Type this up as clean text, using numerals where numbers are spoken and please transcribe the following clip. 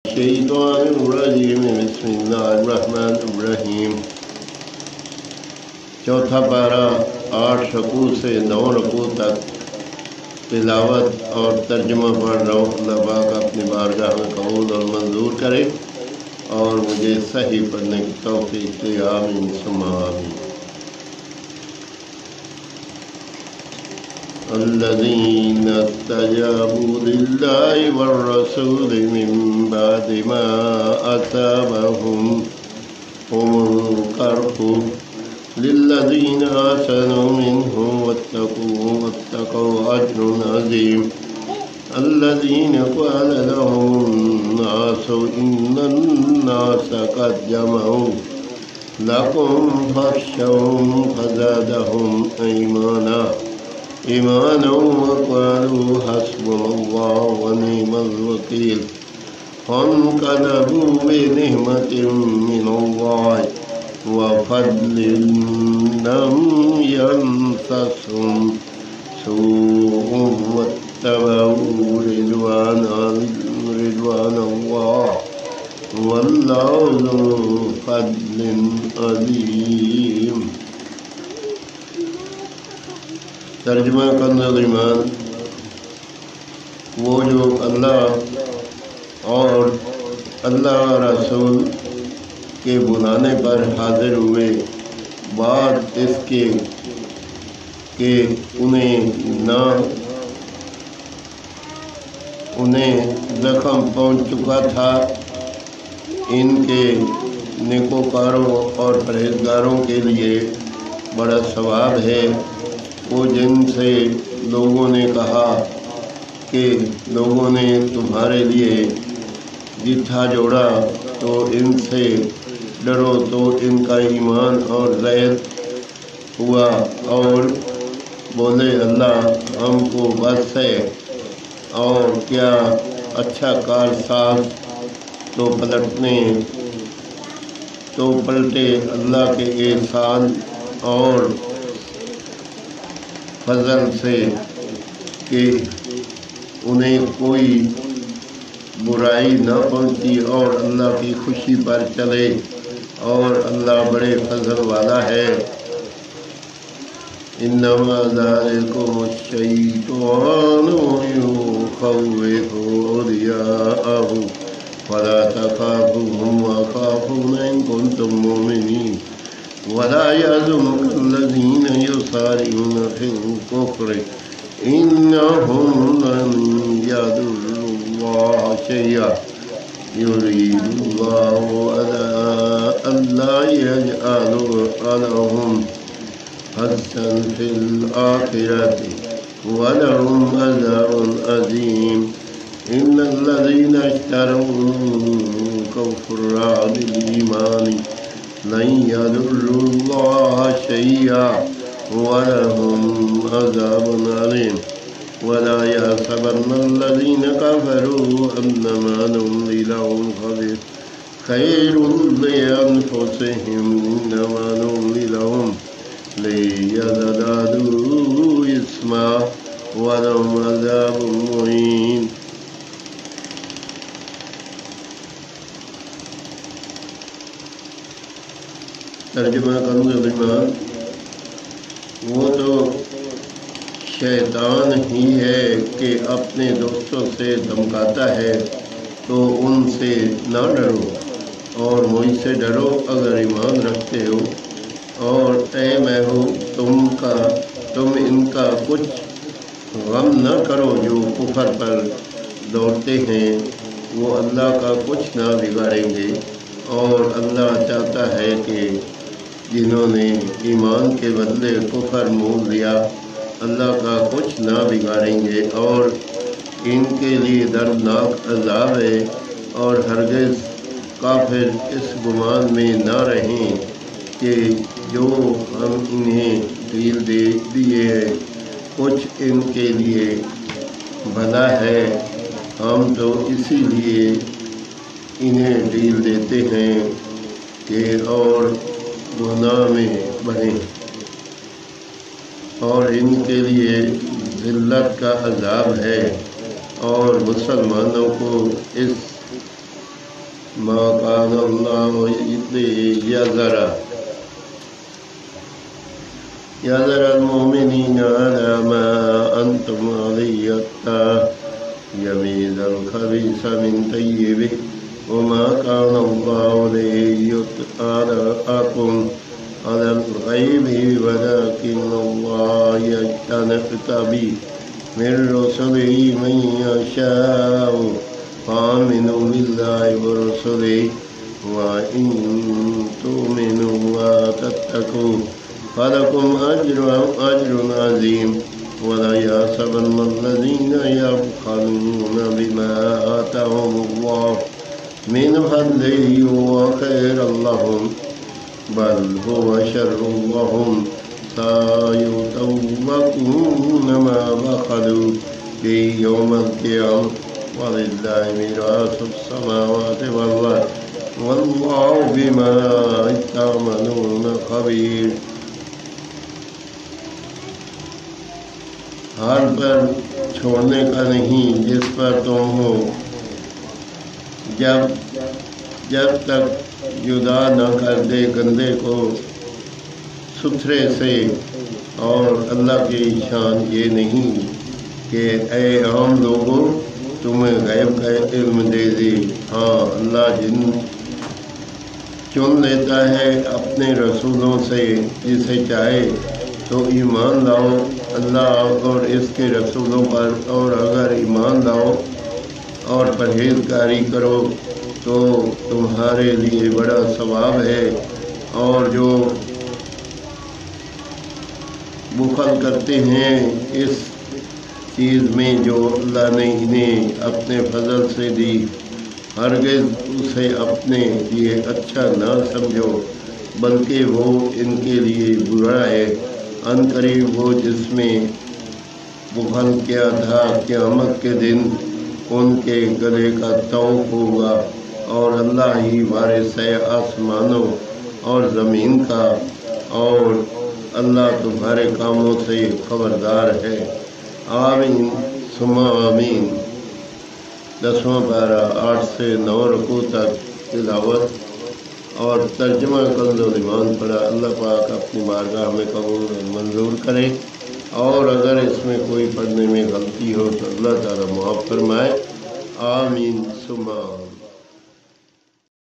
الشیطان الرجیم بسم اللہ الرحمن الرحیم۔ چوتھا پارہ 8 رکوع سے 9 رکوع تک تلاوت اور ترجمہ پڑھ رہا ہوں۔ اللہ پاک اپنی بارگاہ میں قبول اور منظور کرے اور مجھے صحیح پڑھنے کی توفیق دے، آمین ثم آمین۔ الذين استجابوا لله والرسول من بعد ما أصابهم القرح للذين أحسنوا منهم واتقوا أجر عظيم الذين قال لهم الناس إن الناس قد جمعوا لكم فاخشوهم فزادهم إيمانا وقالوا حسبنا الله ونعم الوكيل فانقلبوا بنعمة من الله وفضل لم يمسسهم سوء واتبعوا رضوان الله والله ذو فضل عظيم۔ ترجمہ کنز ایمان۔ وہ جو اللہ اور اللہ رسول کے بلانے پر حاضر ہوئے بعد اس کے کہ انہیں زخم پہنچ چکا تھا، ان کے نیکوکاروں اور پرہیزگاروں کے لیے بڑا ثواب ہے۔ وہ جن سے لوگوں نے کہا کہ لوگوں نے تمہارے لیے جتھا جوڑا تو ان سے ڈرو، تو ان کا ایمان اور زید ہوا اور بولے اللہ ہم کو بس ہے، اور کیا اچھا کارساز تو پلٹے اللہ کے احسان اور فضل سے کہ انہیں کوئی برائی نہ پہنچی اور اللہ کی خوشی پر چلے، اور اللہ بڑے فضل والا ہے۔ انما ذلکم الشیطان یخوف اولیاءہ فلا تخافوہم وخافون ان کنتم مؤمنین ولا يحزنك الذين يسارعون في الكفر إنهم لن يضروا الله شيئا يريد الله ألا يجعل لهم حظا في الآخرة ولهم عذاب عظيم إن الذين اشتروا الكفر بالإيمان لن يضروا الله شيئا ولهم عذاب عليم ولا يحسبن الذين كفروا أنما نملي لهم خير لأنفسهم إنما نملي لهم ليزدادوا إثما ولهم عذاب مهين۔ ترجمہ کنز ایمان۔ وہ تو شیطان ہی ہے کہ اپنے دوستوں سے دھمکاتا ہے، تو ان سے نہ ڈرو اور مجھ سے ڈرو اگر ایمان رکھتے ہو، اور اے محبوب تم ان کا کچھ غم نہ کرو جو کفر پر دوڑتے ہیں، وہ اللہ کا کچھ نہ بگاڑیں گے، اور اللہ چاہتا ہے کہ جنہوں نے ایمان کے بدلے کفر مول لیا اللہ کا کچھ نہ بگاڑیں گے، اور ان کے لیے دردناک عذاب ہے۔ اور ہرگز کافر اس گمان میں نہ رہیں کہ جو ہم انہیں ڈھیل دے دیے کچھ ان کے لیے بھلا ہے، ہم تو اسی لیے انہیں ڈھیل دیتے ہیں کہ اور گناہ میں بڑھیں، اور ان کے لیے ذلت کا عذاب ہے۔ اور مسلمانوں کو اس ما كان الله يذر المؤمنين على ما أنتم عليه حتى يميز الخبيث من طيبه وما كان الله ليطلعكم على الغيب ولكن الله يجتبي من رسله من يشاء فآمنوا بالله ورسله وإن تؤمنوا وتتقوا فلكم أجر عظيم ولا يحسبن الذين يبخلون بما آتاهم الله من فضله هو خيرا لهم بل هو شر لهم سيطوقون ما بخلوا في يوم القيامة ولله ميراث السماوات والأرض والله بما تعملون خبير. حال پر چھوڑنے کا نہیں جس پر تم ہو، جب تک جدا نہ کر دے گندے کو ستھرے سے. اور اللہ کی شان یہ نہیں کہ اے عام لوگوں تمہیں غیب کا علم دے دے. ہاں، اللہ چن لیتا ہے اپنے رسولوں سے جسے چاہے تو ایمان لاؤ اللہ اور اس کے رسولوں پر، اور اگر ایمان لاؤ اور پرہیزگاری کرو تو تمہارے لیے بڑا ثواب ہے. اور جو بخل کرتے ہیں اس چیز میں جو اللہ نے انہیں اپنے فضل سے دی، ہرگز اسے اپنے لیے اچھا نہ سمجھو بلکہ وہ ان کے لیے برا ہے. عنقریب وہ جس میں بخل کیا تھا قیامت کے دن ان کے گلے کا طوق ہوگا، اور اللہ ہی وارث ہے آسمانوں اور زمین کا، اور اللہ تمہارے کاموں سے خبردار ہے. آمین ثم آمین. 10واں پارہ 8 سے 9 رکوع تک تلاوت اور ترجمہ کنز الایمان پڑھا. اللہ پاک اپنی بارگاہ میں قبول اور منظور کرے، اور اگر اس میں کوئی پڑھنے میں غلطی ہو تو اللہ تعالیٰ معاف فرمائے. آمین ثم آمین.